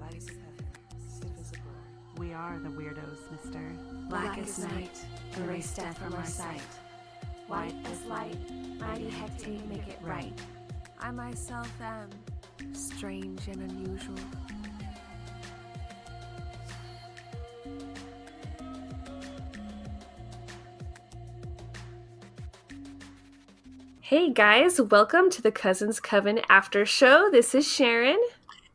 lights of heaven, divisible. We are the weirdos, mister. Black as night, erase death from our sight. White as light, mighty hectate make it right. I myself am strange and unusual. Hey guys, welcome to the Cousins Coven After Show. This is Sharon.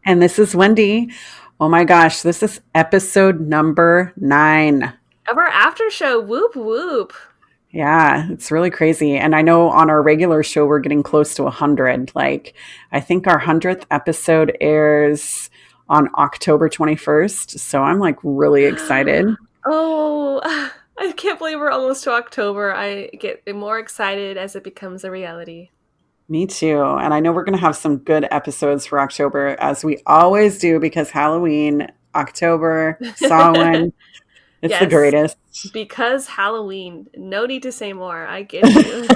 And this is Wendy. Oh my gosh, this is episode number 9 of our after show. Whoop, whoop. Yeah, it's really crazy. And I know on our regular show, we're getting close to 100. Like, I think our 100th episode airs on October 21st. So I'm like really excited. Oh, I can't believe we're almost to October. I get more excited as it becomes a reality. Me too. And I know we're going to have some good episodes for October, as we always do, because Halloween, October, Samhain, it's the greatest. Because Halloween. No need to say more. I get you.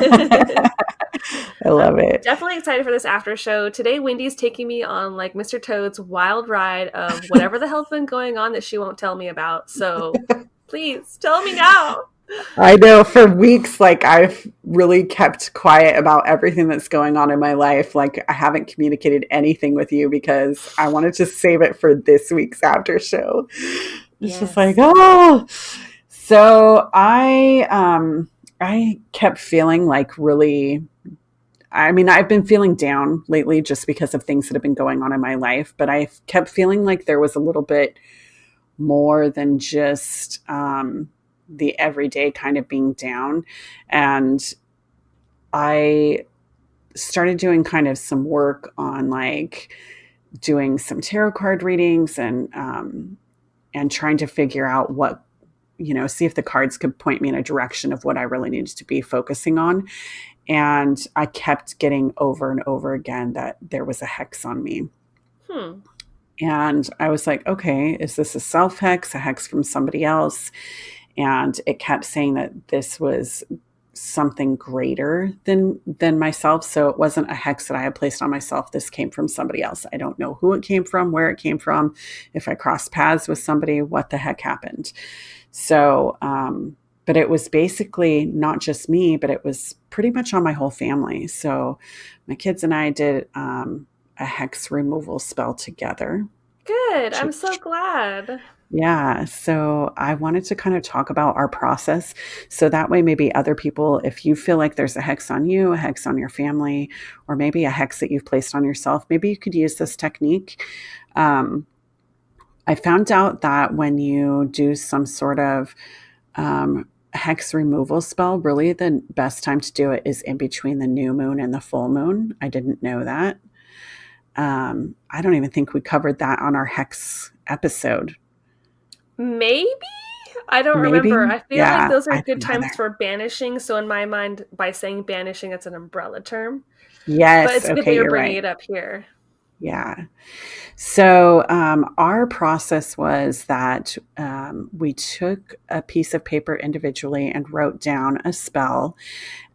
I love it. Definitely excited for this after show. Today, Wendy's taking me on like Mr. Toad's wild ride of whatever the hell's been going on that she won't tell me about. So please tell me now. I know for weeks, like I've really kept quiet about everything that's going on in my life. Like I haven't communicated anything with you because I wanted to save it for this week's after show. It's just like, oh, so I kept feeling like really, I've been feeling down lately just because of things that have been going on in my life, but I kept feeling like there was a little bit more than just, the everyday kind of being down. And I started doing kind of some work on like doing some tarot card readings and trying to figure out what, see if the cards could point me in a direction of what I really needed to be focusing on. And I kept getting over and over again that there was a hex on me. And I was like, okay, is this a self hex, a hex from somebody else? And it kept saying that this was something greater than myself. So it wasn't a hex that I had placed on myself. This came from somebody else. I don't know who it came from, where it came from, if I crossed paths with somebody, what the heck happened. So, but it was basically not just me, but it was pretty much on my whole family. So my kids and I did a hex removal spell together. Good. I'm so glad. Yeah. So I wanted to kind of talk about our process. So that way, maybe other people, if you feel like there's a hex on you, a hex on your family, or maybe a hex that you've placed on yourself, maybe you could use this technique. I found out that when you do some sort of hex removal spell, really the best time to do it is in between the new moon and the full moon. I didn't know that. I don't even think we covered that on our hex episode. Maybe? I don't remember. I feel like those are good times for banishing. So in my mind, by saying banishing, it's an umbrella term. Yes. But it's good that you're bringing it up here. Yeah. So our process was that we took a piece of paper individually and wrote down a spell.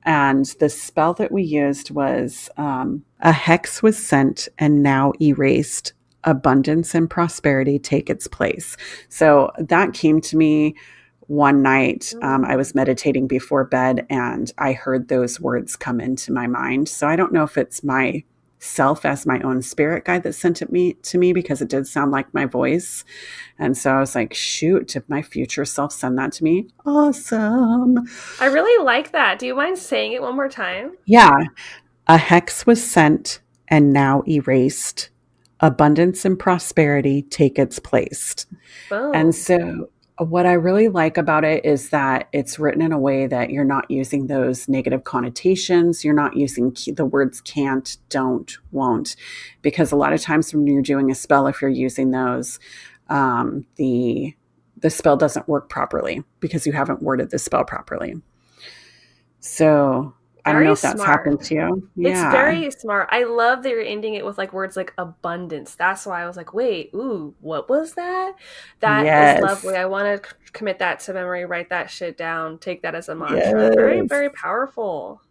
And the spell that we used was a hex was sent and now erased. Abundance and prosperity take its place. So that came to me one night. I was meditating before bed and I heard those words come into my mind. So I don't know if it's myself as my own spirit guide that sent it to me because it did sound like my voice. And so I was like, shoot, did my future self send that to me? Awesome. I really like that. Do you mind saying it one more time? Yeah. A hex was sent and now erased. Abundance and prosperity take its place. Boom. And so what I really like about it is that it's written in a way that you're not using those negative connotations. You're not using the words can't, don't, won't, because a lot of times when you're doing a spell, if you're using those, the spell doesn't work properly because you haven't worded the spell properly. So I don't know if that's happened to you. Yeah. It's very smart. I love that you're ending it with like words like abundance. That's why I was like, wait, ooh, what was that? That is lovely. I want to commit that to memory, write that shit down, take that as a mantra. Very, very powerful.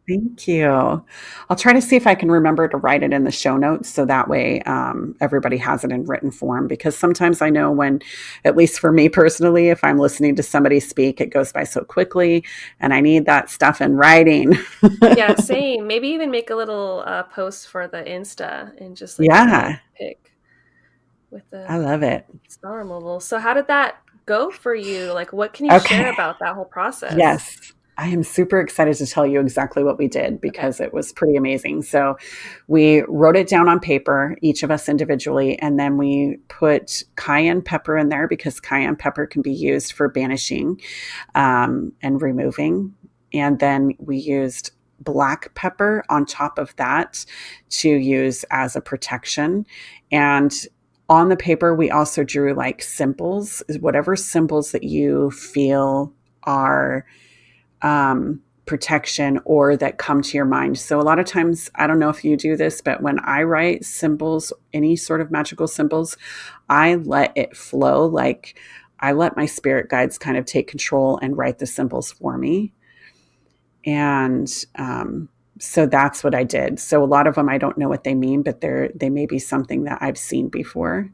Thank you. I'll try to see if I can remember to write it in the show notes so that way everybody has it in written form. Because sometimes I know when, at least for me personally, if I'm listening to somebody speak, it goes by so quickly and I need that stuff in writing. Yeah, same. Maybe even make a little post for the Insta and just like a little Yeah, pic with the I love it. spell removal. So how did that go for you? Like, what can you share Okay. about that whole process? Yes. I am super excited to tell you exactly what we did Okay. because it was pretty amazing. So, we wrote it down on paper, each of us individually, and then we put cayenne pepper in there because cayenne pepper can be used for banishing and removing. And then we used black pepper on top of that to use as a protection. And on the paper, we also drew like symbols, whatever symbols that you feel are protection or that come to your mind. So a lot of times, I don't know if you do this, but when I write symbols, any sort of magical symbols, I let it flow. Like I let my spirit guides kind of take control and write the symbols for me. And so that's what I did. So a lot of them, I don't know what they mean, but they may be something that I've seen before.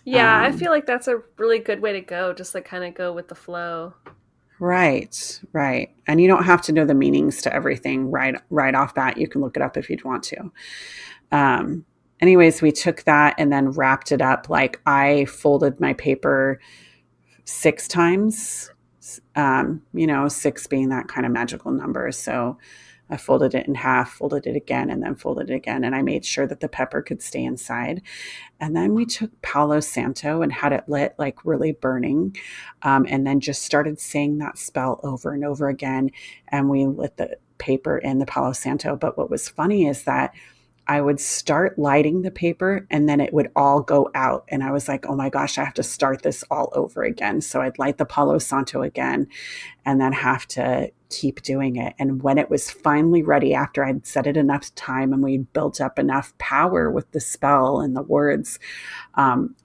Yeah, I Um, feel like that's a really good way to go. Just like kind of go with the flow. Right, right. And you don't have to know the meanings to everything right off bat. You can look it up if you'd want to. Um, anyways, we took that and then wrapped it up. Like I folded my paper 6 times. Six being that kind of magical number. So I folded it in half, folded it again, and then folded it again. And I made sure that the pepper could stay inside. And then we took Palo Santo and had it lit like really burning. And then just started saying that spell over and over again. And we lit the paper in the Palo Santo. But what was funny is that I would start lighting the paper and then it would all go out. And I was like, oh my gosh, I have to start this all over again. So I'd light the Palo Santo again and then have to keep doing it. And when it was finally ready, after I'd set it enough time and we'd built up enough power with the spell and the words,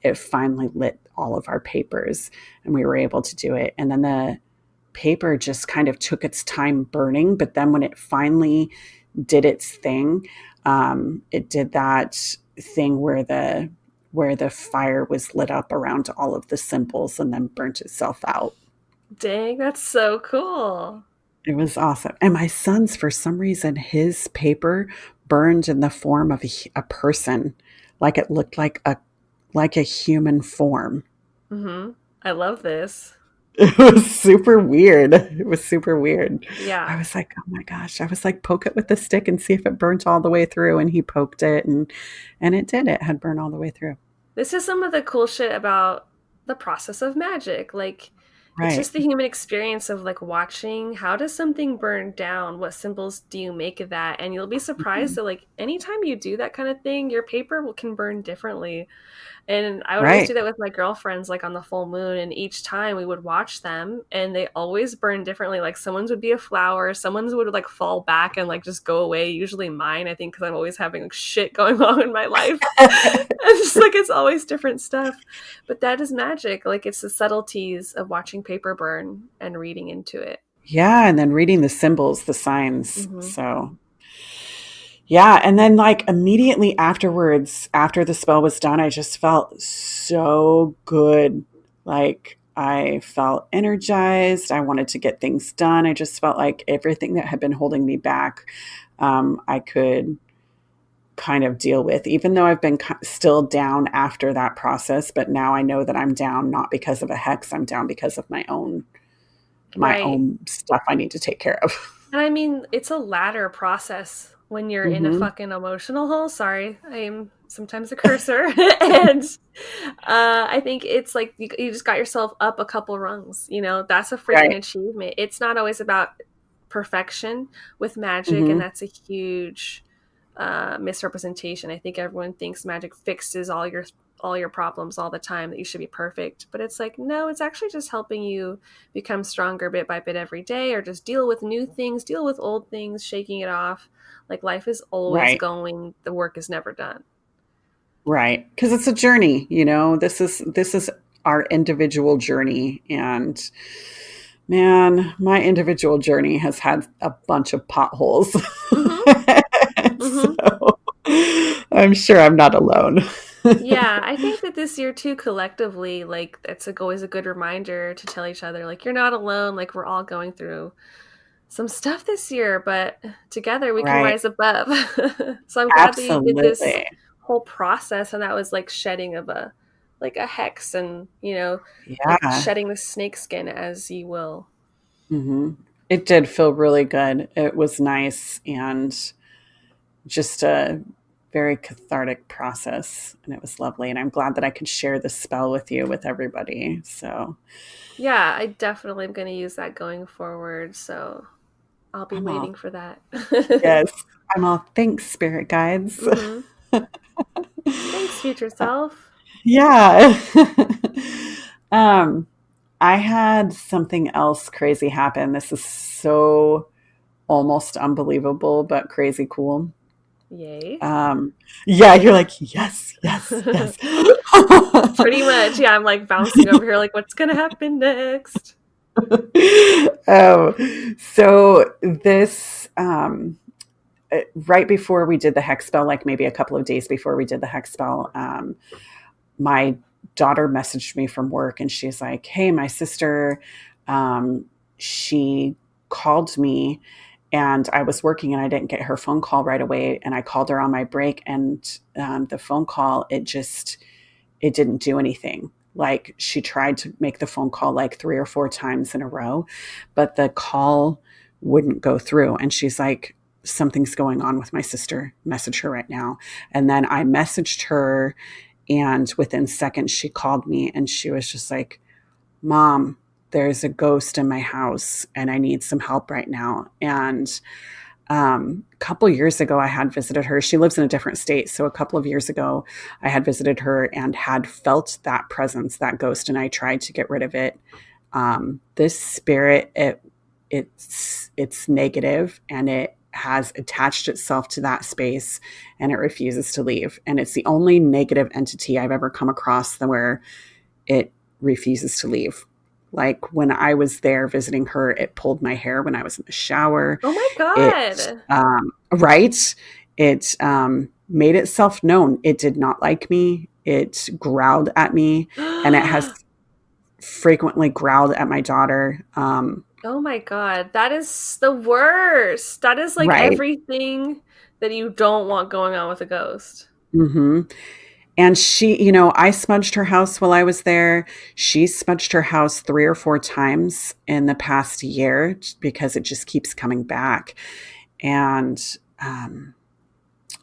it finally lit all of our papers and we were able to do it. And then the paper just kind of took its time burning. But then when it finally did its thing, it did that thing where the fire was lit up around all of the symbols and then burnt itself out. Dang, that's so cool. It was awesome. And my son's, for some reason, his paper burned in the form of a person, like it looked like a human form. Mm-hmm. I love this. It was super weird. It was super weird. I Yeah. was like, oh my gosh. I was like, poke it with the stick and see if it burnt all the way through. And he poked it and it did. It had burned all the way through. This is some of the cool shit about the process of magic. Like, it's Right. just the human experience of like watching how does something burn down? What symbols do you make of that? And you'll be surprised Mhm. that like anytime you do that kind of thing, your paper can burn differently. And I would always Right. do that with my girlfriends, like on the full moon. And each time we would watch them, and they always burn differently. Like someone's would be a flower, someone's would like fall back and like just go away. Usually mine, I think, because I'm always having like shit going on in my life. And just like it's always different stuff. But that is magic. Like it's the subtleties of watching paper burn and reading into it. Yeah. And then reading the symbols, the signs. Mm-hmm. So yeah, and then like immediately afterwards, after the spell was done, I just felt so good. Like I felt energized. I wanted to get things done. I just felt like everything that had been holding me back, I could kind of deal with, even though I've been still down after that process. But now I know that I'm down not because of a hex. I'm down because of my Right. own stuff I need to take care of. And I mean, it's a ladder process when you're in a Hmm. fucking emotional hole. Sorry, I am sometimes a cursor. And I think it's like you just got yourself up a couple rungs. You know, that's a freaking Right. achievement. It's not always about perfection with magic, and Hmm. that's a huge misrepresentation. I think everyone thinks magic fixes all your problems all the time, that you should be perfect, but it's like no, it's actually just helping you become stronger bit by bit every day, or just deal with new things, deal with old things, shaking it off. Like life is always Right. going, the work is never done. Right. Because it's a journey, you know. This is our individual journey and Man, my individual journey has had a bunch of potholes. Mm-hmm. Mm-hmm. So I'm sure I'm not alone. Yeah, I think that this year too, collectively, like it's always a good reminder to tell each other, like, you're not alone, like we're all going through some stuff this year, but together we can Right. rise above. So I'm glad that you did this Absolutely. whole process, and that was like shedding of a like a hex, and like Yeah. shedding the snake skin as you will. Hmm. It did feel really good. It was nice and just a very cathartic process. And it was lovely. And I'm glad that I could share this spell with you, with everybody. So Yeah, I definitely am going to use that going forward, so I'll be I'm all, waiting for that. yes, I'm all, thanks, spirit guides. Hmm. Thanks, future self. Yeah. um, I had something else crazy happen. This is so almost unbelievable, but crazy cool. Yay. Um, yeah, you're like, yes, yes, yes. Pretty much, yeah, I'm like bouncing over here, like, what's gonna happen next? So this, right before we did the hex spell, like maybe a couple of days before we did the hex spell, my daughter messaged me from work and she's like, hey, my sister, she called me and I was working and I didn't get her phone call right away. And I called her on my break and the phone call, it didn't do anything. Like she tried to make the phone call like 3 or 4 times in a row, but the call wouldn't go through. And she's like, something's going on with my sister. Message her right now. And then I messaged her, and within seconds, she called me and she was just like, Mom, there's a ghost in my house and I need some help right now. And a couple years ago, I had visited her. She lives in a different state. So a couple of years ago, I had visited her and had felt that presence, that ghost, and I tried to get rid of it. This spirit, it's negative and it has attached itself to that space and it refuses to leave. And it's the only negative entity I've ever come across where it refuses to leave. Like when I was there visiting her, it pulled my hair when I was in the shower. Oh my It, god. right? It made itself known. It did not like me. It growled at me, and it has frequently growled at my daughter. Oh my god. That is the worst. That is like Right. everything that you don't want going on with a ghost. Hmm. And she, I smudged her house while I was there. She smudged her house 3 or 4 times in the past year because it just keeps coming back. And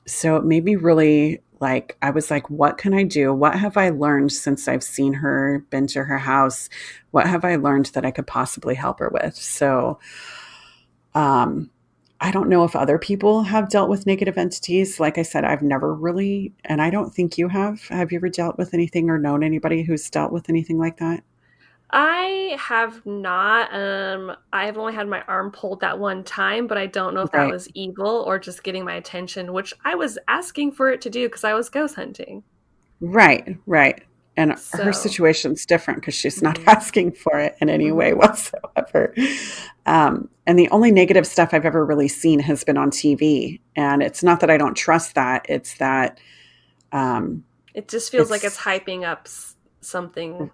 so it made me really like, I was like, what can I do? What have I learned since I've seen her, been to her house? What have I learned that I could possibly help her with? So, um, I don't know if other people have dealt with negative entities. Like I said, I've never really, and I don't think you have. Have you ever dealt with anything or known anybody who's dealt with anything like that? I have not. I've only had my arm pulled that one time, but I don't know if that Right. was evil or just getting my attention, which I was asking for it to do because I was ghost hunting. Right, right. And her So, situation's different because she's not mhm, asking for it in any way mhm. whatsoever. And the only negative stuff I've ever really seen has been on TV. And it's not that I don't trust that, it's that um, It just feels like it's it's hyping up something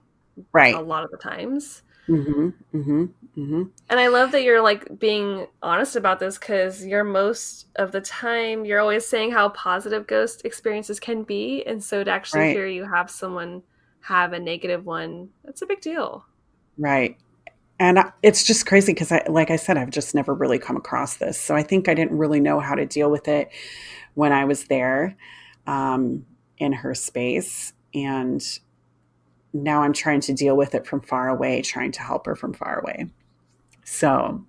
a right. lot of the times. Hmm. Hmm. Hmm. And I love that you're like being honest about this because you're most of the time you're always saying how positive ghost experiences can be, and so to actually Right, hear you have someone have a negative one, that's a big deal. right. And it's just crazy because like I said, I've just never really come across this. So I think I didn't really know how to deal with it when I was there in her space. And now I'm trying to deal with it from far away, trying to help her from far away. So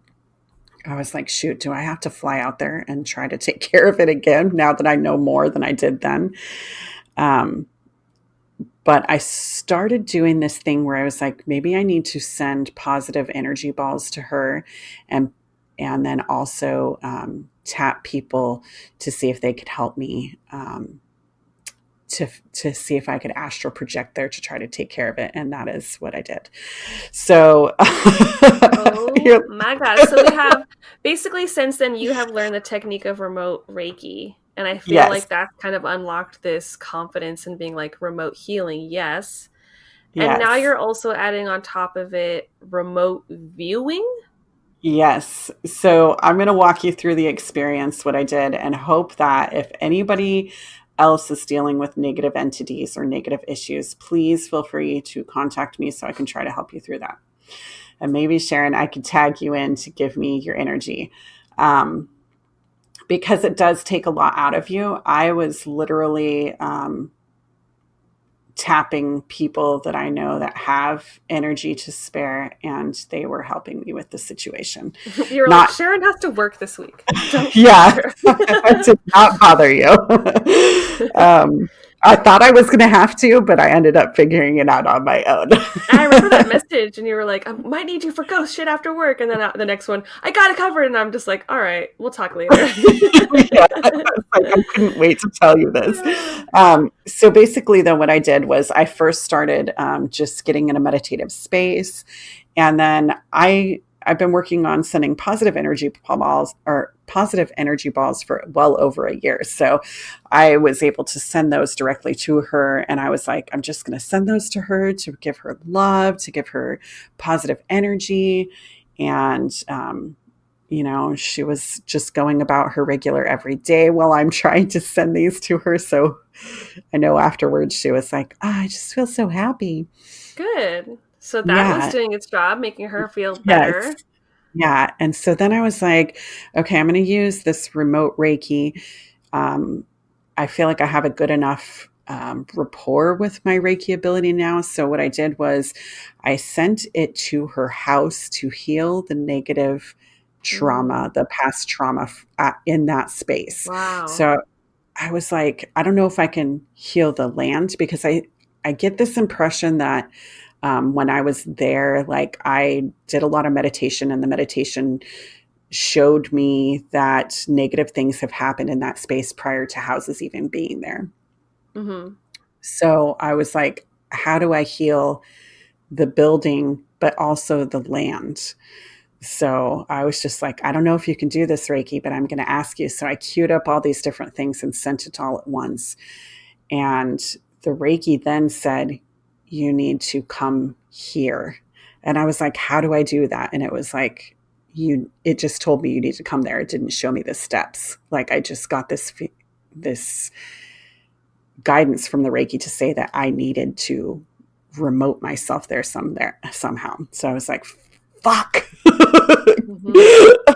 I was like, shoot, do I have to fly out there and try to take care of it again now that I know more than I did then? Um, but I started doing this thing where I was like, maybe I need to send positive energy balls to her and then also tap people to see if they could help me to see if I could astral project there to try to take care of it. And that is what I did. So Oh my God. So we have basically since then you have learned the technique of remote Reiki. And I feel Yes. like that's kind of unlocked this confidence in being like remote healing. Yes. And now Yes. you're also adding on top of it remote viewing. Yes. So I'm going to walk you through the experience, what I did, and hope that if anybody else is dealing with negative entities or negative issues, please feel free to contact me so I can try to help you through that. And maybe, Sharon, I could tag you in to give me your energy. Because it does take a lot out of you. I was literally tapping people that I know that have energy to spare, and they were helping me with the situation. You're like, Not, Sharon has to work this week. Don't yeah, bother. I did not bother you. I thought I was going to have to, but I ended up figuring it out on my own. I remember that message, and you were like, I might need you for ghost shit after work. And then the next one, I got it covered. And I'm just like, all right, we'll talk later. Yeah, I couldn't wait to tell you this. So basically, though, what I did was I first started just getting in a meditative space. And then I've been working on sending positive energy balls for well over a year. So I was able to send those directly to her. And I was like, I'm just going to send those to her to give her love, to give her positive energy. And, she was just going about her regular every day while I'm trying to send these to her. So I know afterwards she was like, I just feel so happy. Good. So that was Yeah. doing its job, making her feel Yes. better. Yeah. And so then I was like, okay, I'm going to use this remote Reiki. I feel like I have a good enough rapport with my Reiki ability now. So what I did was I sent it to her house to heal the negative trauma, the past trauma in that space. Wow. So I was like, I don't know if I can heal the land, because I get this impression that when I was there, like I did a lot of meditation, and the meditation showed me that negative things have happened in that space prior to houses even being there. Mm-hmm. So I was like, how do I heal the building, but also the land? So I was just like, I don't know if you can do this, Reiki, but I'm going to ask you. So I queued up all these different things and sent it all at once. And the Reiki then said, you need to come here. And I was like, how do I do that? And it was like, it just told me you need to come there. It didn't show me the steps. Like I just got this guidance from the Reiki to say that I needed to remote myself there somehow. So I was like, fuck.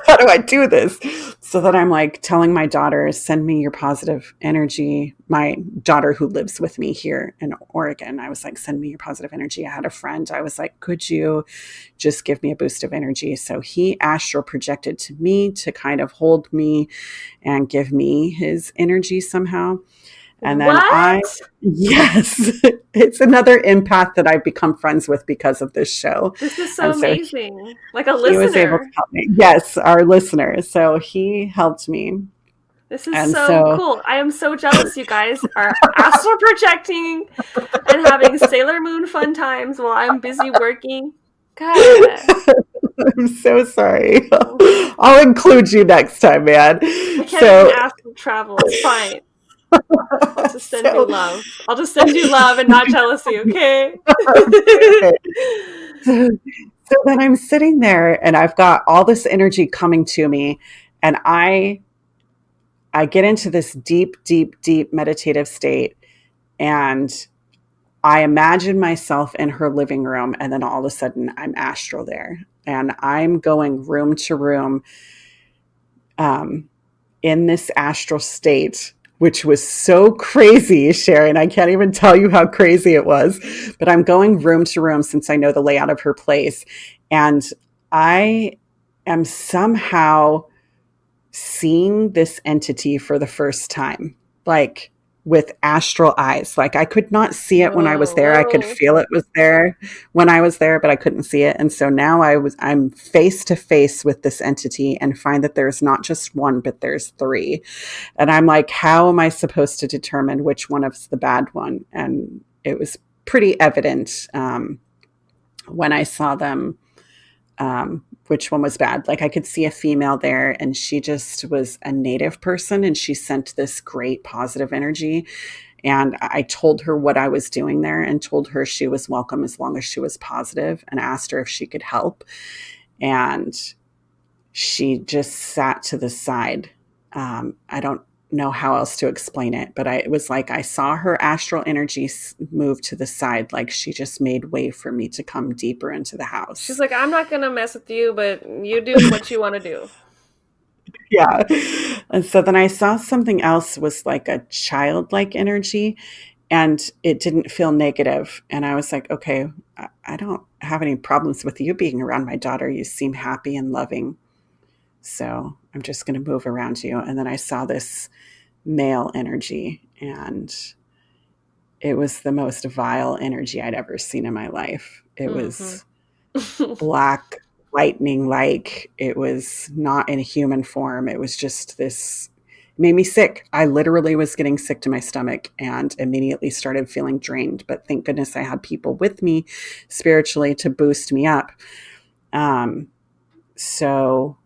How do I do this? So then I'm like telling my daughter, send me your positive energy. My daughter who lives with me here in Oregon, I was like, send me your positive energy. I had a friend. I was like, could you just give me a boost of energy? So he astral projected to me to kind of hold me and give me his energy somehow. And then yes, it's another empath that I've become friends with because of this show. This is so amazing. Like a listener. He was able to help me. Yes, our listener. So he helped me. This is so cool. I am so jealous you guys are astral projecting and having Sailor Moon fun times while I'm busy working. God. I'm so sorry. I'll include you next time, man. I can't even astral travel. It's fine. I'll just send you love. I'll just send you love and not jealousy, okay? So then I'm sitting there and I've got all this energy coming to me, and I get into this deep, deep, deep meditative state, and I imagine myself in her living room, and then all of a sudden I'm astral there, and I'm going room to room in this astral state, which was so crazy, Sharon. I can't even tell you how crazy it was, but I'm going room to room since I know the layout of her place. And I am somehow seeing this entity for the first time, like with astral eyes. Like I could not see it when I was there. I could feel it was there when I was there, but I couldn't see it. And so now I'm face to face with this entity and find that there's not just one, but there's three. And I'm like, how am I supposed to determine which one is the bad one? And it was pretty evident when I saw them which one was bad. Like I could see a female there and she just was a native person and she sent this great positive energy. And I told her what I was doing there and told her she was welcome as long as she was positive and asked her if she could help. And she just sat to the side. I don't know how else to explain it, but it was like I saw her astral energy move to the side, like she just made way for me to come deeper into the house. She's like, I'm not going to mess with you, but you do what you want to do. Yeah. And so then I saw something else was like a childlike energy and it didn't feel negative. And I was like, okay, I don't have any problems with you being around my daughter. You seem happy and loving. So I'm just going to move around you. And then I saw this male energy and it was the most vile energy I'd ever seen in my life. It was black lightning like. It was not in a human form. It was just this, it made me sick. I literally was getting sick to my stomach and immediately started feeling drained. But thank goodness I had people with me spiritually to boost me up. So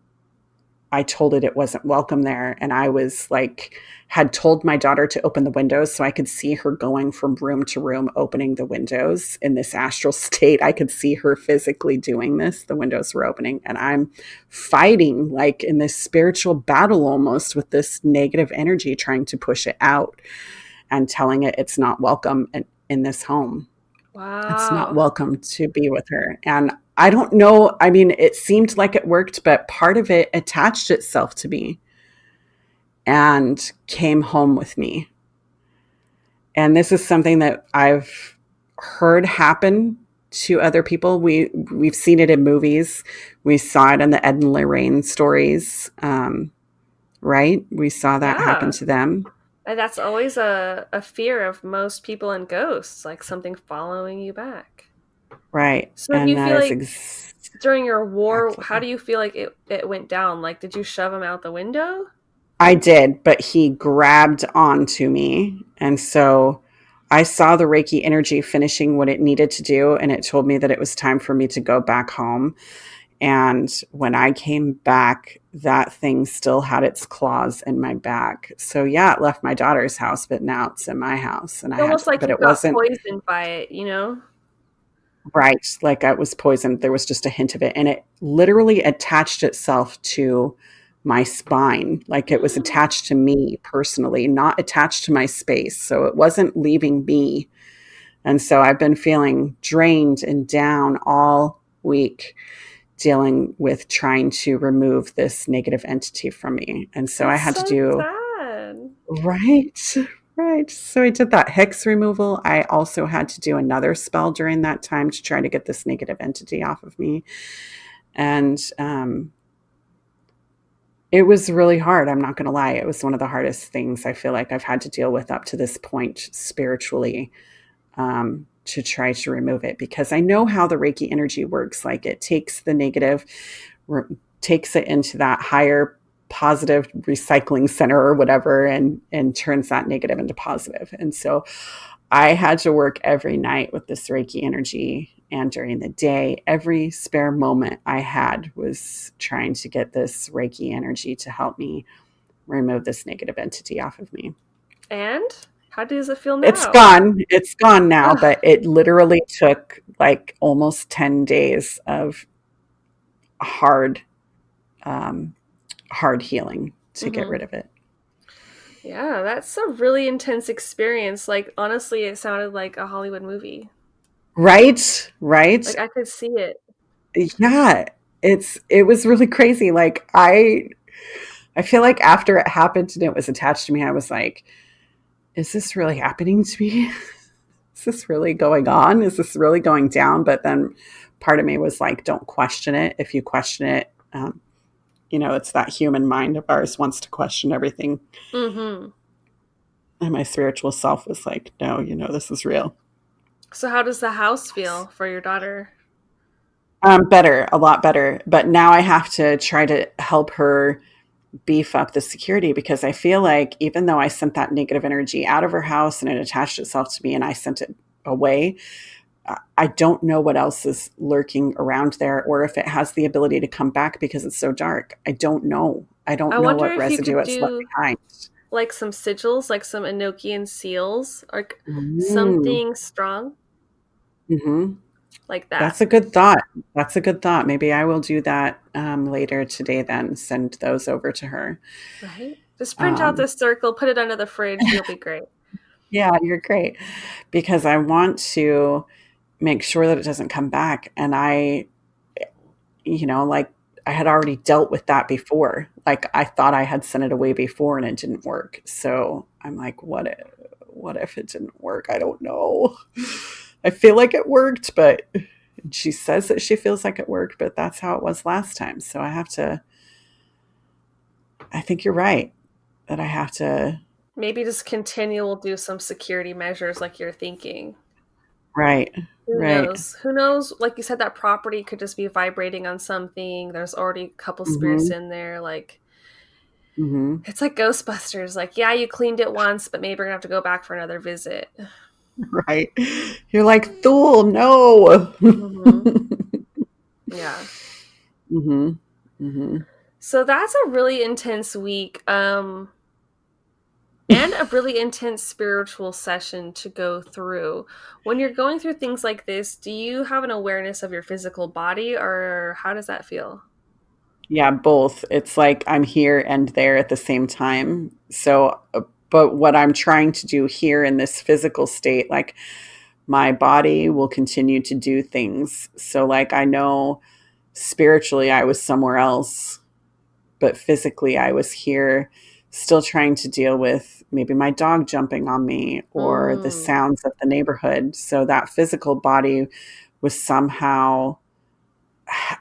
I told it wasn't welcome there. And I was like, had told my daughter to open the windows so I could see her going from room to room, opening the windows in this astral state. I could see her physically doing this. The windows were opening and I'm fighting like in this spiritual battle almost with this negative energy, trying to push it out and telling it it's not welcome in this home. Wow. It's not welcome to be with her. And I don't know. I mean, it seemed like it worked, but part of it attached itself to me and came home with me. And this is something that I've heard happen to other people. We've seen it in movies. We saw it in the Ed and Lorraine stories, right? We saw that happen to them. And that's always a fear of most people and ghosts, like something following you back. Right. So and do you feel like during your war, exactly. how do you feel like it went down? Like, did you shove him out the window? I did, but he grabbed onto me. And so I saw the Reiki energy finishing what it needed to do. And it told me that it was time for me to go back home. And when I came back, that thing still had its claws in my back. So yeah, it left my daughter's house, but now it's in my house. And It's almost like but you it got wasn't poisoned by it, you know? right. Like I was poisoned. There was just a hint of it. And it literally attached itself to my spine. Like it was attached to me personally, not attached to my space. So it wasn't leaving me. And so I've been feeling drained and down all week, dealing with trying to remove this negative entity from me. And so I had to do sad. right. So I did that hex removal. I also had to do another spell during that time to try to get this negative entity off of me. And it was really hard. I'm not going to lie. It was one of the hardest things I feel like I've had to deal with up to this point spiritually, to try to remove it, because I know how the Reiki energy works. Like it takes the negative, takes it into that higher positive recycling center or whatever, and turns that negative into positive. And so I had to work every night with this Reiki energy, and during the day, every spare moment I had was trying to get this Reiki energy to help me remove this negative entity off of me. And how does it feel now? It's gone now, but it literally took like almost 10 days of hard healing to get rid of it. Yeah, that's a really intense experience. Like, honestly, it sounded like a Hollywood movie. Right. Like, I could see it. Yeah, it was really crazy. Like I feel like after it happened and it was attached to me, I was like, is this really happening to me? Is this really going on? Is this really going down? But then part of me was like, don't question it. If you question it, it's that human mind of ours wants to question everything. Mm-hmm. And my spiritual self was like, no, this is real. So how does the house feel for your daughter? Better, a lot better. But now I have to try to help her beef up the security, because I feel like even though I sent that negative energy out of her house and it attached itself to me and I sent it away, I don't know what else is lurking around there or if it has the ability to come back because it's so dark. I don't know. I don't I know wonder what if you residue could it's left do behind. like some sigils, like some Enochian seals, or Mm. something strong Hmm. like that. That's a good thought. That's a good thought. Maybe I will do that later today, then send those over to her. Right? Just print out Um, this circle, put it under the fridge, you'll be great. yeah, you're great because I want to make sure that it doesn't come back. And like I had already dealt with that before. Like I thought I had sent it away before and it didn't work. So I'm like, what if it didn't work? I don't know. I feel like it worked, but she says that she feels like it worked, but that's how it was last time. So I think you're right that I have to, Maybe just continue do some security measures like you're thinking. right, Who right. knows? Who knows? Like you said, that property could just be vibrating on something. There's already a couple spirits Mm-hmm, in there. Like, mm-hmm. it's like Ghostbusters. Like, yeah, you cleaned it once, but maybe we're gonna have to go back for another visit. Right. You're like, Thule, no. Mm-hmm. Yeah. Mm-hmm, mm-hmm. So that's a really intense week. And a really intense spiritual session to go through. When you're going through things like this, do you have an awareness of your physical body, or how does that feel? Yeah, both. It's like I'm here and there at the same time. So, but what I'm trying to do here in this physical state, like my body will continue to do things. So, like, I know spiritually I was somewhere else, but physically I was here still trying to deal with maybe my dog jumping on me or the Mm. sounds of the neighborhood. So, that physical body was somehow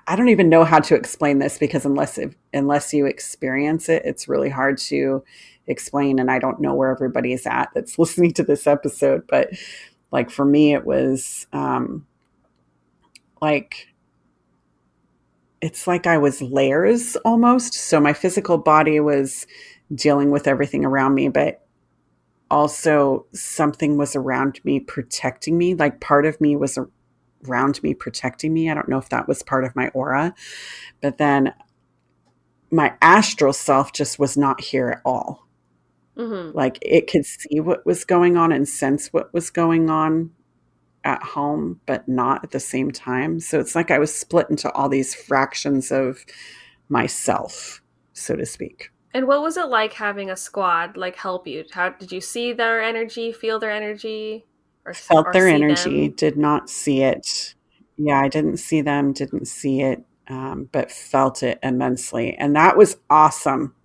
I don't even know how to explain this because unless you experience it, it's really hard to explain. And I don't know where everybody is at that's listening to this episode, but like for me, it was like it's like I was layers almost. So my physical body was dealing with everything around me, but also something was around me protecting me. Like part of me was around me protecting me. I don't know if that was part of my aura, but then my astral self just was not here at all. Mm-hmm. Like it could see what was going on and sense what was going on at home, but not at the same time. So it's like I was split into all these fractions of myself, so to speak. And what was it like having a squad like help you? How did you see their energy, feel their energy, Felt or their see energy, them? did not see it. Yeah, I didn't see them, didn't see it, but felt it immensely. And that was awesome.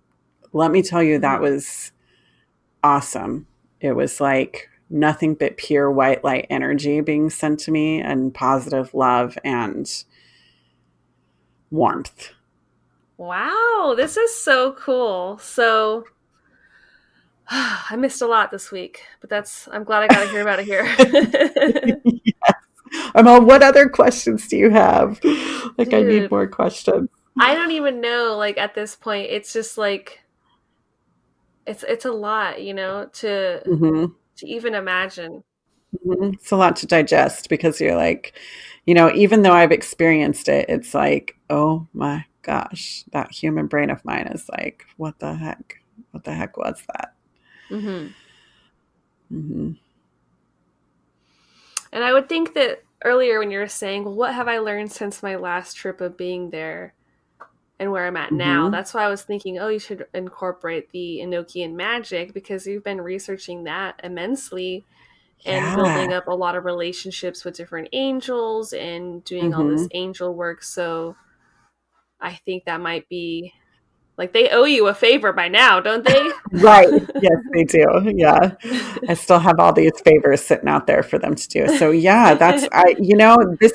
Let me tell you, that Mm-hmm. was awesome. It was like nothing but pure white light energy being sent to me and positive love and warmth. Wow, this is so cool. So I missed a lot this week, but I'm glad I got to hear about it here. I'm all, what other questions do you have? Like, I need Dude, more questions. I don't even know, like at this point. It's just like it's a lot, Hmm. to even imagine. Hmm. It's a lot to digest because you're like, even though I've experienced it, it's like, oh my gosh, that human brain of mine is like, what the heck? What the heck was that? Hmm. Hmm. And I would think that earlier when you were saying, well, what have I learned since my last trip of being there and where I'm at now? Hmm. That's why I was thinking, oh, you should incorporate the Enochian magic because you've been researching that immensely and Yeah. building up a lot of relationships with different angels and doing all this Hmm. angel work. So I think that might be like they owe you a favor by now, don't they? Right. Yes, they do. Yeah. I still have all these favors sitting out there for them to do. So yeah, this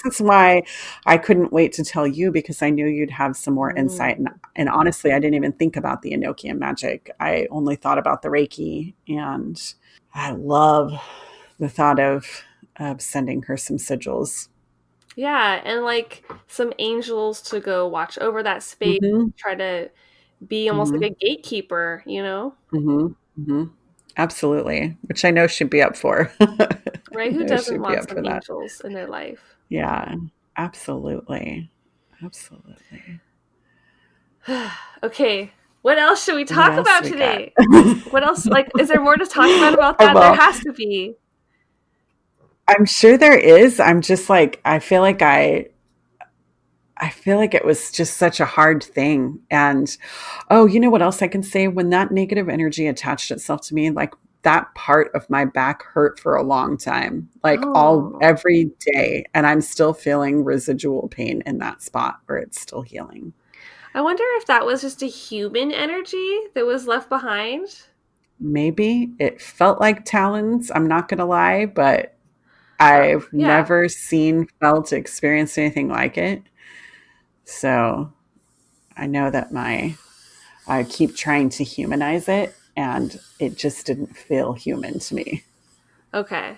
is why I couldn't wait to tell you because I knew you'd have some more insight. And, Mm. and honestly, I didn't even think about the Enochian magic. I only thought about the Reiki and I love the thought of sending her some sigils. Yeah, and like some angels to go watch over that space, Mm-hmm. try to be almost Mm-hmm. like a gatekeeper, you know? Mm-hmm. Mm-hmm. Absolutely. Which I know she'd be up for. Right? Who I know doesn't she'd be want up some for that. angels in their life? Yeah, absolutely. Absolutely. Okay. What else should we What talk else about we got? today? What else? Like, is there more to talk about that? There Well, has to be. I'm sure there is. I'm just like, I feel like it was just such a hard thing. And oh, you know what else I can say? When that negative energy attached itself to me, like that part of my back hurt for a long time, like Oh. every day. And I'm still feeling residual pain in that spot where it's still healing. I wonder if that was just a human energy that was left behind. Maybe it felt like talons. I'm not going to lie, but Oh, I've yeah. never seen, felt, experienced anything like it. So I know that I keep trying to humanize it, and it just didn't feel human to me. Okay.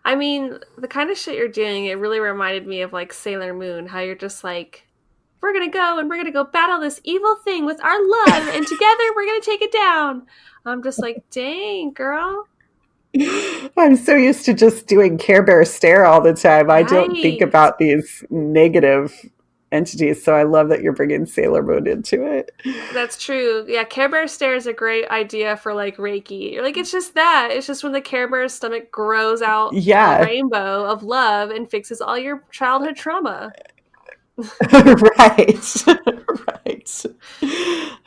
I mean, the kind of shit you're doing, it really reminded me of like Sailor Moon, how you're just like, we're gonna go and we're gonna go battle this evil thing with our love, and together we're gonna take it down. I'm just like, dang, girl. I'm so used to just doing Care Bear stare all the time. I don't think Right. about these negative entities. So I love that you're bringing Sailor Moon into it. That's true. Yeah, Care Bear stare is a great idea for like Reiki. You're like, it's just that. It's just when the Care Bear's stomach grows out a Yeah, rainbow of love and fixes all your childhood trauma. right. Right.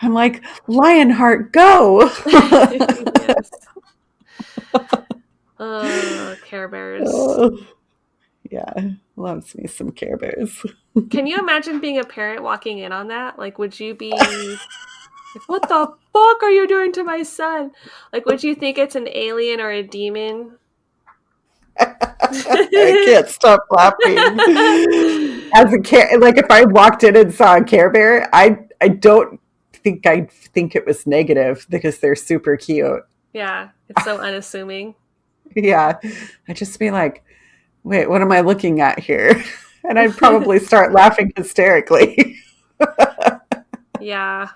I'm like, Lionheart, go. Yes. Care Bears. Oh, yeah, loves me some Care Bears. Can you imagine being a parent walking in on that? Like, would you be like, what the fuck are you doing to my son? Like, would you think it's an alien or a demon? I can't stop laughing. As a care, like if I walked in and saw a Care Bear, I don't think I'd think it was negative because they're super cute. Yeah, it's so unassuming. Yeah, I'd just be like, wait, what am I looking at here? And I'd probably start laughing hysterically. Yeah.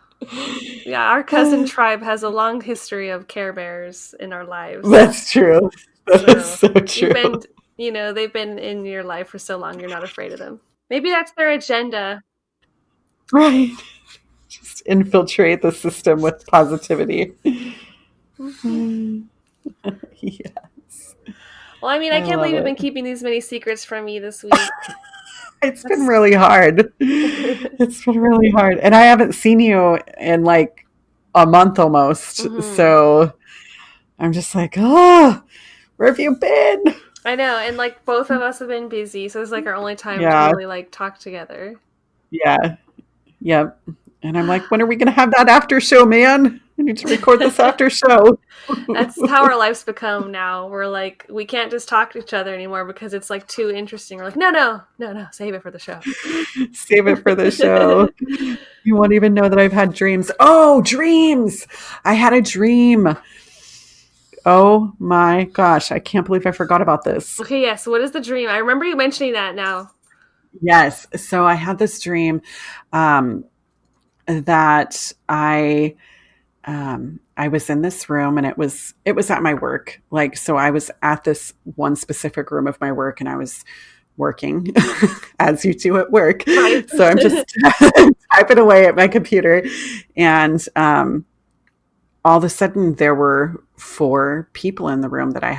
Yeah, our cousin tribe has a long history of Care Bears in our lives. That's true. That is So so you've true. been, they've been in your life for so long, you're not afraid of them. Maybe that's their agenda. Right. Just infiltrate the system with positivity. Mhm. Yes. Well, I mean, I I can't love believe you've it. been keeping these many secrets from me this week. It's been That's really hard. It's been really hard. And I haven't seen you in like a month almost. hmm So I'm just like, oh, where have you been? I know, and like both of us have been busy, so it's like our only time to Yeah. really like talk together. Yeah. Yep. And I'm like, when are we going to have that after show, man? I need to record this after show. That's how our lives become now. We're like, we can't just talk to each other anymore because it's like too interesting. We're like, no, save it for the show. Save it for the show. You won't even know that I've had dreams. Oh, dreams. I had a dream. Oh my gosh. I can't believe I forgot about this. Okay, yeah, so what is the dream? I remember you mentioning that now. Yes. So I had this dream um, that I was in this room and it was at my work. Like, so I was at this one specific room of my work and I was working as you do at work. Right. So I'm just typing away at my computer and all of a sudden there were four people in the room that I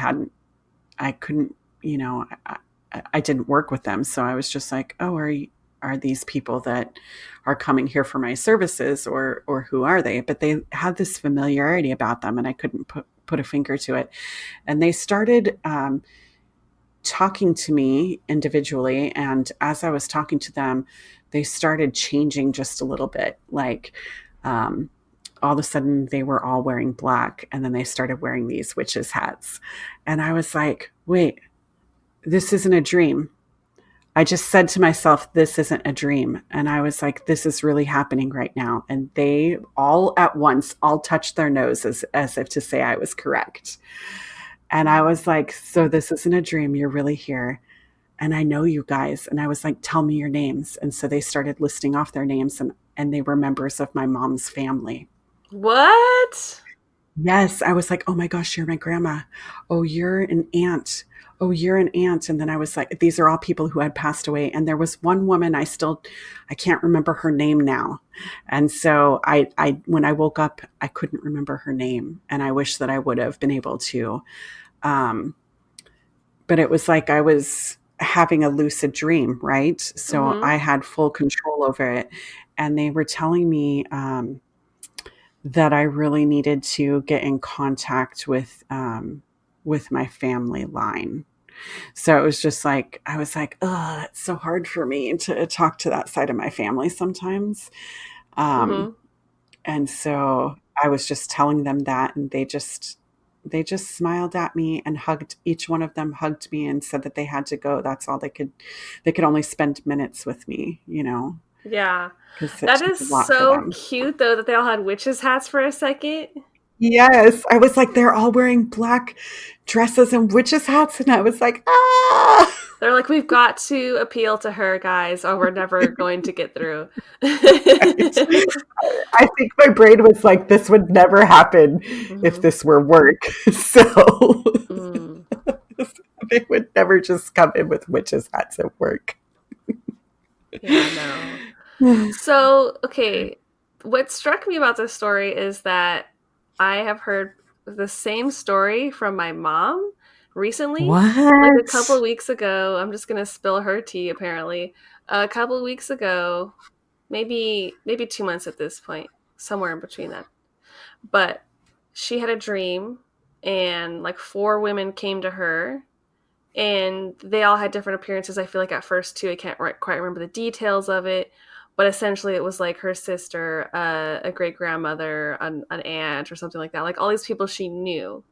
couldn't, I didn't work with them. So I was just like, oh, are these people that are coming here for my services or who are they? But they had this familiarity about them and I couldn't put a finger to it. And they started talking to me individually. And as I was talking to them, they started changing just a little bit. Like, all of a sudden they were all wearing black and then they started wearing these witches hats. And I was like, wait, this isn't a dream. I just said to myself, this isn't a dream. And I was like, this is really happening right now. And they all at once all touched their noses as if to say I was correct. And I was like, so this isn't a dream. You're really here. And I know you guys. And I was like, tell me your names. And so they started listing off their names and they were members of my mom's family. What? Yes, I was like, "Oh my gosh, you're my grandma. Oh, you're an aunt. Oh, you're an aunt." And then I was like, these are all people who had passed away. And there was one woman I can't remember her name now. And so when I woke up, I couldn't remember her name, and I wish that I would have been able to. Um, but it was like I was having a lucid dream, right? So Mm-hmm. I had full control over it, and they were telling me, that I really needed to get in contact with my family line. So it was just like I was like, oh, it's so hard for me to talk to that side of my family sometimes. Um, Mm-hmm. and so I was just telling them that, and they just smiled at me and hugged. Each one of them hugged me and said that they had to go. That's all they could. They could only spend minutes with me, Yeah. because it That took is a lot for so them. cute though that they all had witches hats for a second. Yes, I was like, they're all wearing black dresses and witches hats, and I was like, ah. They're like, we've got to appeal to her, guys, or we're never going to get through. Right. I think my brain was like, this would never happen if Hmm. this were work. So Mm. they would never just come in with witches hats at work. Yeah, no. So, okay, what struck me about this story is that I have heard the same story from my mom recently. Like a couple of What? weeks ago, I'm just gonna spill her tea apparently. A couple of weeks ago, maybe 2 months at this point, somewhere in between that. But she had a dream and like four women came to her and they all had different appearances. I feel like at first too, I can't quite remember the details of it, but essentially it was like her sister, a great grandmother, an aunt, or something like that. Like all these people she knew.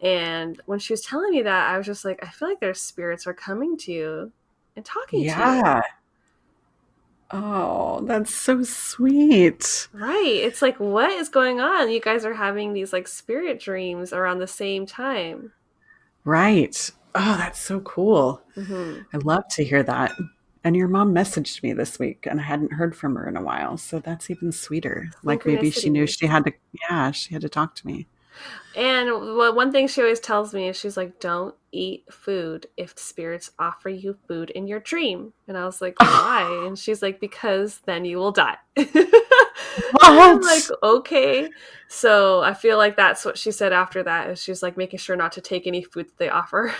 And when she was telling me that, I was just like, I feel like their spirits are coming to you and talking to you. Yeah. Oh, that's so sweet. Right. It's like, what is going on? You guys are having these like spirit dreams around the same time. Right. Oh, that's so cool. Mm-hmm. I love to hear that. And your mom messaged me this week, and I hadn't heard from her in a while. So that's even sweeter. Like maybe she knew Synchronicities. she had to talk to me. And one thing she always tells me is she's like, don't eat food if the spirits offer you food in your dream. And I was like, why? And she's like, because then you will die. I'm like, What? okay. So I feel like that's what she said after that is she's like making sure not to take any food that they offer.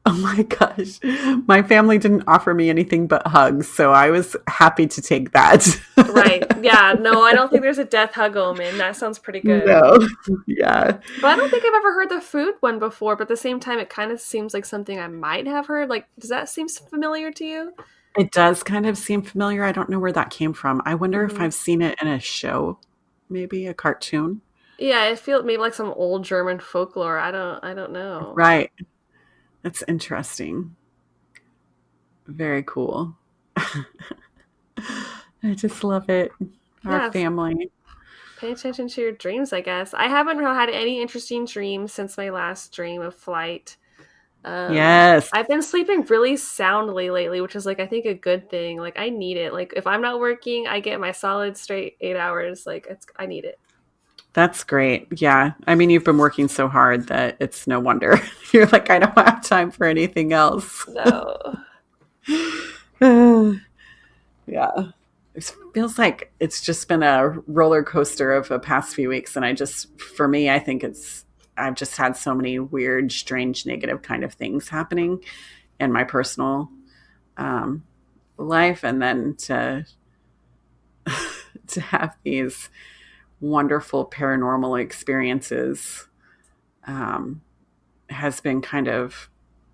Oh my gosh. My family didn't offer me anything but hugs, so I was happy to take that. Right. Yeah. No, I don't think there's a death hug omen. That sounds pretty good. No. Yeah. But I don't think I've ever heard the food one before, but at the same time, it kind of seems like something I might have heard. Like, does that seem familiar to you? It does kind of seem familiar. I don't know where that came from. I wonder if Hmm. I've seen it in a show, maybe a cartoon. Yeah, I feel maybe like some old German folklore. I don't know. Right. That's interesting. Very cool. I just love it. Our Yeah, family. pay attention to your dreams, I guess. I haven't had any interesting dreams since my last dream of flight. Yes. I've been sleeping really soundly lately, which is like I think a good thing. Like I need it. Like if I'm not working, I get my solid straight 8 hours. Like I need it. That's great. Yeah. I mean, you've been working so hard that it's no wonder. You're like, I don't have time for anything else. No. Yeah. It feels like it's just been a roller coaster of the past few weeks. And for me, I think I've just had so many weird, strange, negative kind of things happening in my personal um, life. And then to have these wonderful paranormal experiences um, has been kind of,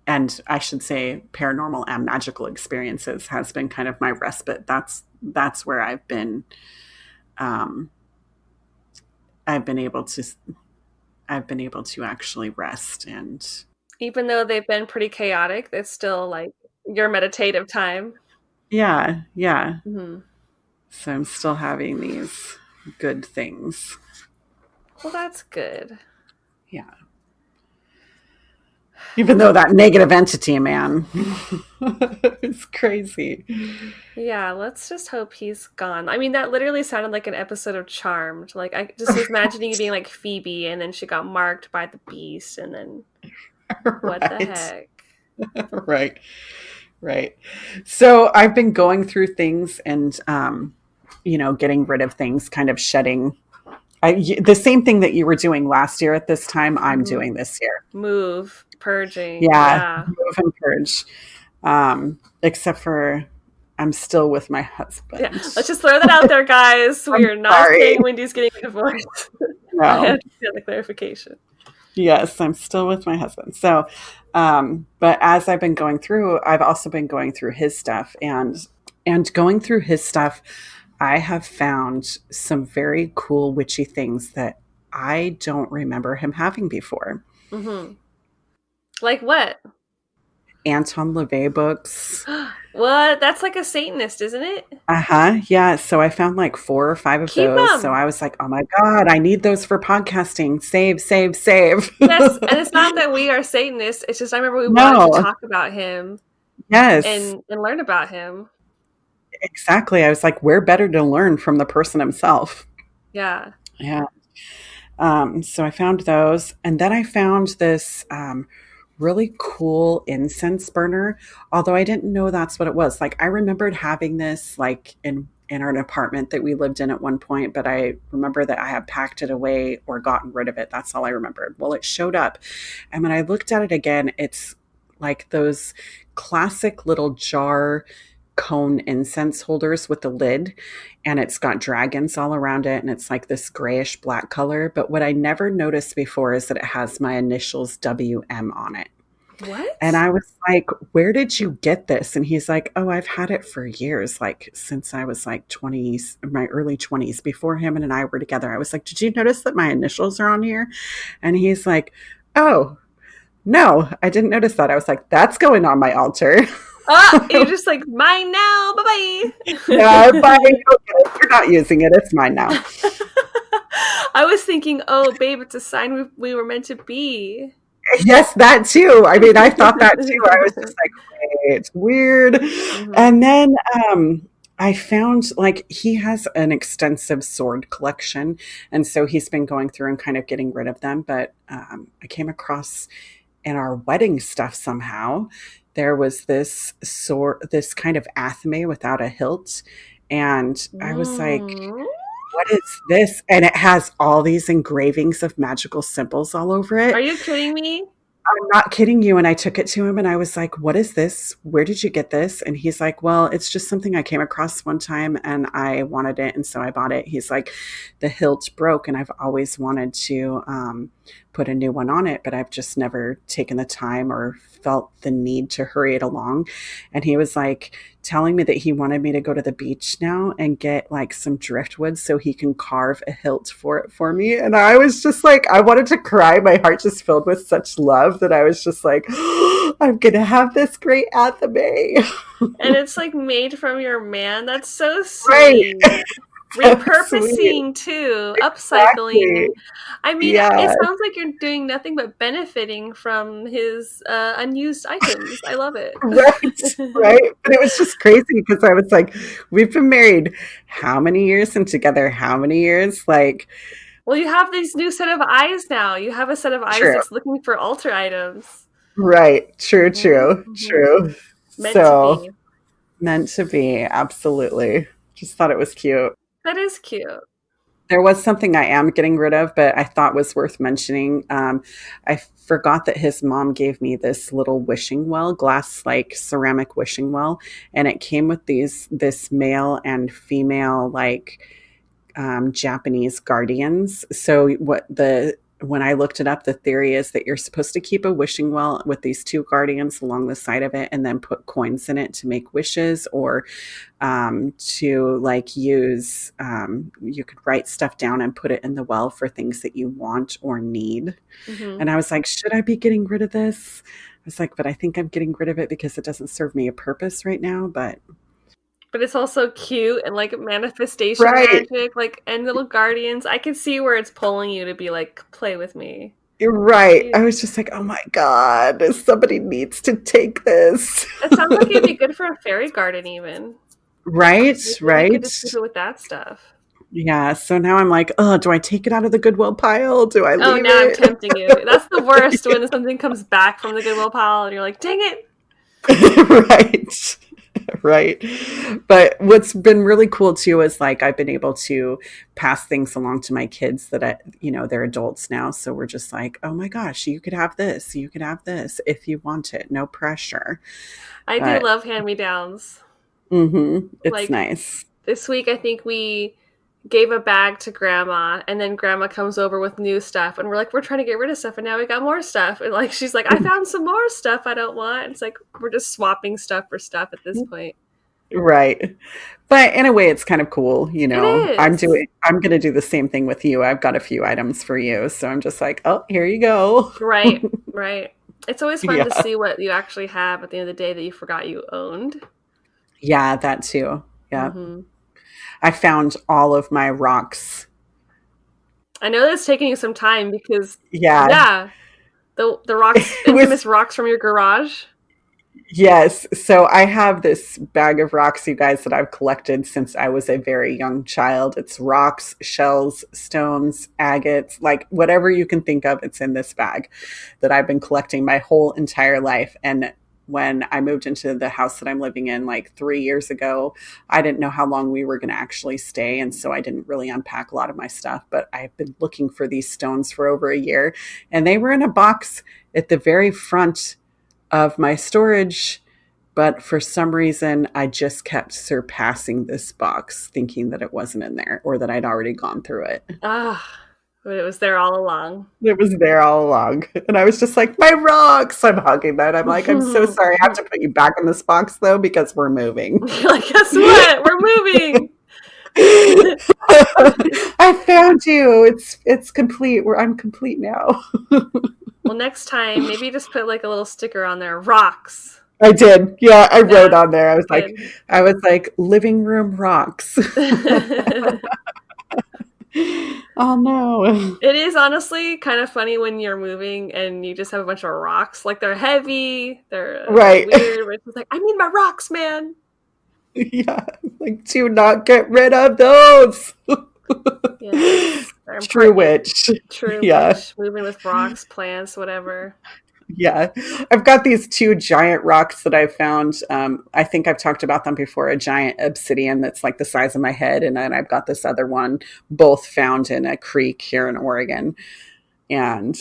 and I should say paranormal and magical experiences has been kind of my respite. That's where um, I've been able to I've been able to actually rest. And Even though they've been pretty chaotic, it's still like your meditative time. yeah, yeah. Hmm. So I'm still having these good things. Well, that's good. Yeah. Even though that negative entity, man, it's crazy. Yeah, let's just hope he's gone. I mean, that literally sounded like an episode of Charmed. Like, I just was imagining you being like Phoebe, and then she got marked by the beast, and then what the Right. heck? Right. Right. So I've been going through things and, getting rid of things, kind of shedding. The same thing that you were doing last year at this time, I'm Mhm. doing this year. Move, purging, Yeah, yeah. move and purge. Except for I'm still with my Yeah, husband. let's just throw that out there, guys. We I'm are not sorry. saying Wendy's getting a divorce. I No. understand the clarification. Yes, I'm still with my husband. So, but as I've been going through, I've also been going through his stuff, and going through his stuff, I have found some very cool witchy things that I don't remember him having before. Mm-hmm. Like what? Anton LaVey books. What? That's like a Satanist, isn't it? Uh-huh. Yeah. So I found like 4 or 5 of Keep those. So them. I was like, oh my God, I need those for podcasting. Save, save, save. Yes, and it's not that we are Satanists. It's just I remember we wanted to No. talk about him Yes, and learn about him. exactly. I was like, we're better to learn from the person himself. Yeah. Yeah. So I found those. And then I found this really cool incense burner, although I didn't know that's what it was. Like I remembered having this like in our apartment that we lived in at one point, but I remember that I had packed it away or gotten rid of it. That's all I remembered. Well, it showed up. And when I looked at it again, it's like those classic little jar cone incense holders with the lid, and it's got dragons all around it, and it's like this grayish black color. But what I never noticed before is that it has my initials WM on it. And What? I was like, where did you get this? And he's like, oh, I've had it for years, like since I was like 20s, my early 20s, before him and I were together. I was like, did you notice that my initials are on here? And he's like, oh, no, I didn't notice that. I was like, that's going on my altar. You're just like, mine now. Bye-bye. Yeah, bye. Okay, you're not using it. It's mine now. I was thinking, oh, babe, it's a sign we were meant to be. Yes, that too. I mean, I thought that too. I was just like, wait, it's weird. Mm-hmm. And then I found like he has an extensive sword collection. And so he's been going through and kind of getting rid of them. But I came across in our wedding stuff somehow, there was this sword, this kind of athame without a hilt. And I was like, Mm. what is this? And it has all these engravings of magical symbols all over it. Are you kidding me? I'm not kidding you. And I took it to him and I was like, what is this? Where did you get this? And he's like, well, it's just something I came across one time and I wanted it. And so I bought it. He's like, the hilt broke and I've always wanted to put a new one on it, but I've just never taken the time or felt the need to hurry it along. And he was like telling me that he wanted me to go to the beach now and get like some driftwood so he can carve a hilt for it for me. And I was just like, I wanted to cry. My heart just filled with such love that I was just like, I'm going to have this great athame. And it's like made from your man. That's so Right. sweet. Sweet. Repurposing too, upcycling. Exactly. I mean, Yeah. it sounds like you're doing nothing but benefiting from his unused items. I love it. Right. Right. But it was just crazy because I was like, we've been married how many years and together how many years? Like, Well, you have this new set of eyes now. You have a set of eyes true. that's looking for altar items. Right. True, true, Mm-hmm. true. Meant So, to be. meant to be. Absolutely. Just thought it was cute. That is cute. There was something I am getting rid of, but I thought was worth mentioning. I forgot that his mom gave me this little wishing well, glass like ceramic wishing well, and it came with this male and female like Japanese guardians. So when I looked it up, the theory is that you're supposed to keep a wishing well with these two guardians along the side of it and then put coins in it to make wishes or to like use, you could write stuff down and put it in the well for things that you want or need. Mm-hmm. And I was like, should I be getting rid of this? I was like, but I think I'm getting rid of it because it doesn't serve me a purpose right now. But it's also cute and like manifestation right. magic, like and little guardians. I can see where it's pulling you to be like, play with me. Right. Cute. I was just like, oh my God, somebody needs to take this. It sounds like it'd be good for a fairy garden, even. Right, Maybe we could right. just keep it with that stuff. Yeah. So now I'm like, oh, do I take it out of the Goodwill pile? Do I Oh, leave now I'm it? tempting you. That's the worst when something comes back from the Goodwill pile and you're like, dang it. Right. Right. But what's been really cool too is like I've been able to pass things along to my kids that they're adults now. So we're just like, oh my gosh, you could have this. You could have this if you want it. No pressure. I do But love hand-me-downs. it's Like, nice. this week, I think we gave a bag to grandma, and then grandma comes over with new stuff, and we're like, we're trying to get rid of stuff, and now we got more stuff. And like, she's like, I found some more stuff I don't want. And it's like, we're just swapping stuff for stuff at this point. Right. But in a way it's kind of cool, It I'm is. going to do the same thing with you. I've got a few items for you. So I'm just like, oh, here you go. Right, right. It's always fun to Yeah. see what you actually have at the end of the day that you forgot you owned. Yeah, that too. Yeah. Hmm. I found all of my rocks. I know that's taking you some time because, Yeah. yeah, the rocks, It was infamous rocks from your garage. Yes. So I have this bag of rocks, you guys, that I've collected since I was a very young child. It's rocks, shells, stones, agates, like whatever you can think of, it's in this bag that I've been collecting my whole entire life. And when I moved into the house that I'm living in like 3 years ago, I didn't know how long we were going to actually stay. And so I didn't really unpack a lot of my stuff. But I've been looking for these stones for over a year. And they were in a box at the very front of my storage, but for some reason I just kept surpassing this box thinking that it wasn't in there or that I'd already gone through it. Ah, but it was there all along. It was there all along. And I was just like, my rocks. I'm hugging that. I'm like, I'm so sorry. I have to put you back in this box though, because we're moving. You're like, guess what? We're moving. I found you. It's complete. I'm complete now. Well, next time, maybe just put like a little sticker on there, rocks. I did. Yeah, I wrote Yeah, on there. good. I was like, living room rocks. Oh no. It is honestly kind of funny when you're moving and you just have a bunch of rocks. Like they're heavy, they're Right. weird. But it's like, I need my rocks, man. Yeah. Like, do not get rid of those. Yes, they're True important. witch. True Yeah. witch, moving with rocks, plants, whatever. Yeah. I've got these two giant rocks that I've found. I think I've talked about them before. A giant obsidian that's like the size of my head. And then I've got this other one, both found in a creek here in Oregon. And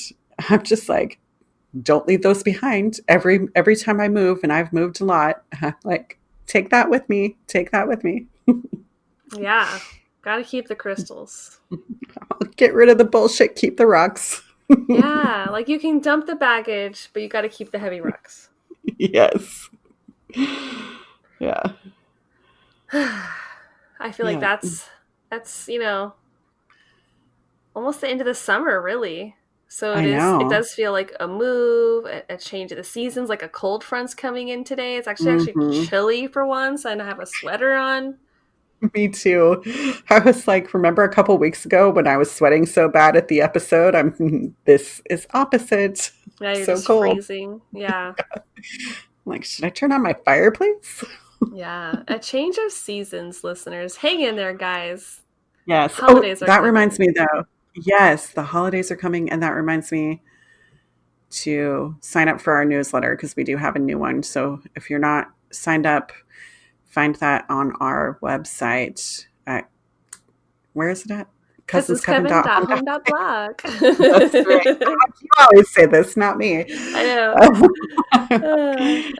I'm just like, don't leave those behind. Every time I move, and I've moved a lot, I'm like, take that with me. Take that with me. Yeah, gotta keep the crystals. I'll get rid of the bullshit. Keep the rocks. Yeah, like you can dump the baggage, but you gotta keep the heavy rocks. Yes. Yeah. I feel like Yeah. that's almost the end of the summer, really. So I it know. does feel like a move, a change of the seasons, like a cold front's coming in today. It's actually Hmm. chilly for once, and I have a sweater on. Me too. I was like, remember a couple weeks ago when I was sweating so bad at the episode? This is opposite. Yeah, you're So just cold. freezing. Yeah. I'm like, should I turn on my fireplace? Yeah. A change of seasons, listeners. Hang in there, guys. Yes. Oh, Holidays are that reminds coming. me though. Yes, the holidays are coming, and that reminds me to sign up for our newsletter because we do have a new one. So if you're not signed up, find that on our website at, where is it at? Cousinscoven.home. Cousinscoven.home.blog. That's right. You always say this, not me. I know.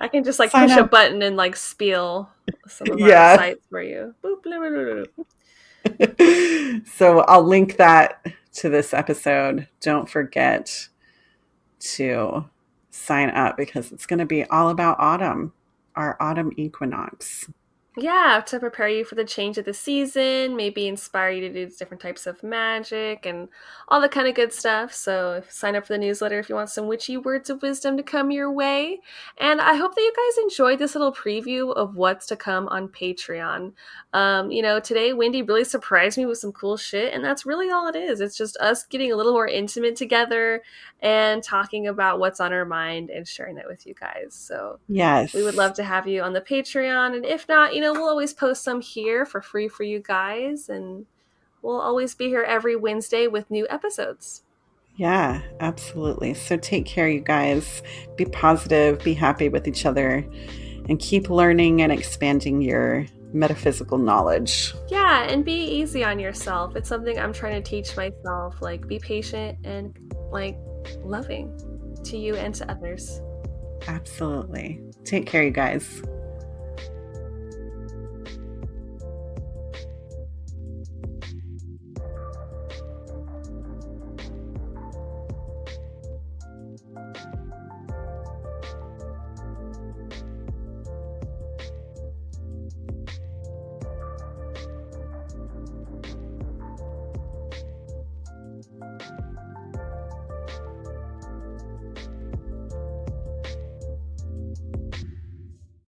I can just like Sign push a up. button and like spiel some of our Yeah. sites for you. Boop, blah, blah, blah, blah. So I'll link that to this episode. Don't forget to sign up because it's going to be all about autumn, our autumn equinox. Yeah, to prepare you for the change of the season, maybe inspire you to do different types of magic and all the kind of good stuff. So sign up for the newsletter if you want some witchy words of wisdom to come your way. And I hope that you guys enjoyed this little preview of what's to come on Patreon. Today Wendy really surprised me with some cool shit, and that's really all it is. It's just us getting a little more intimate together and talking about what's on our mind and sharing that with you guys. So Yes. we would love to have you on the Patreon. And if not, we'll always post some here for free for you guys. And we'll always be here every Wednesday with new episodes. Yeah, absolutely. So take care, you guys. Be positive, be happy with each other, and keep learning and expanding your metaphysical knowledge. Yeah, and be easy on yourself. It's something I'm trying to teach myself. Like, be patient and, loving to you and to others. Absolutely. Take care, you guys.